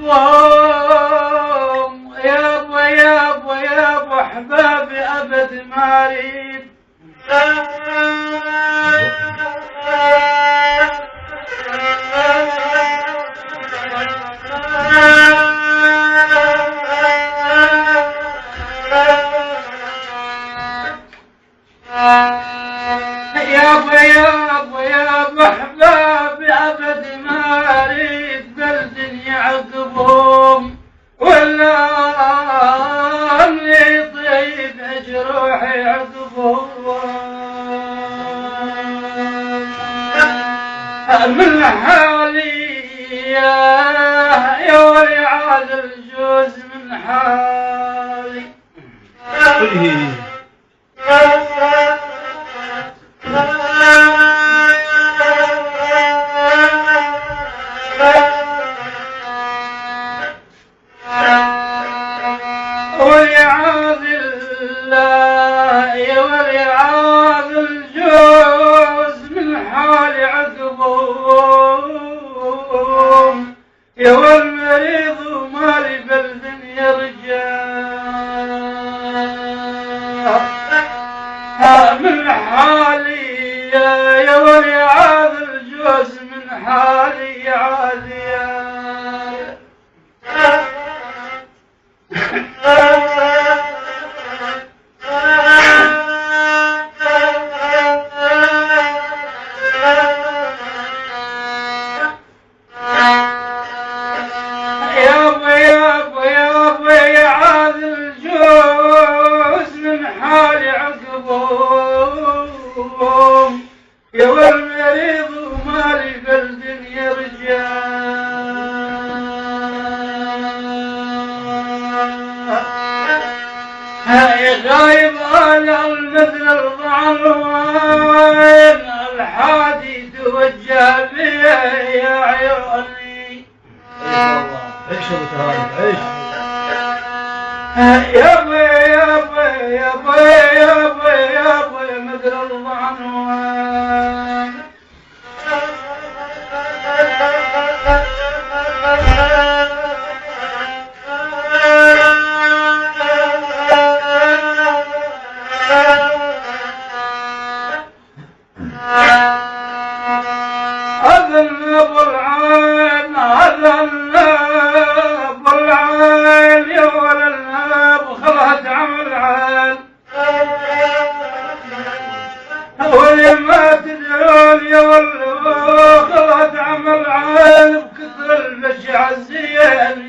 يعقبهم يابا يابا يابا احبابي ابد ما اريد يابا يابا يابا احبابي ابد ما اريد بلد يعقبهم ولا اللي يطيب جروحي عقبهم من حالي يا ولي عاد الجوز من حالي ولعاذ الله يا ولعاذ الجوز من حالي عقبهم يا والمريض ومالي بلد يرجع من حالي يا ولعاذ الجوز من حالي عادية يابا يابا يابا يا عاد الجوز من حالي عقبهم يا والمريض ومالي بلد يرجع غايب على المثل الظعنوان الحادي توجه لي يا عيوني عيش يا متهاني عيش يابا يابا يابا يابا يابا يا مثل الظعنوان أذن أبو العين أذن أبو العين يا ولا الناب خلت عمل عين ولي ما تدرون يا ولا خلت عمل عين بكثر البشع الزين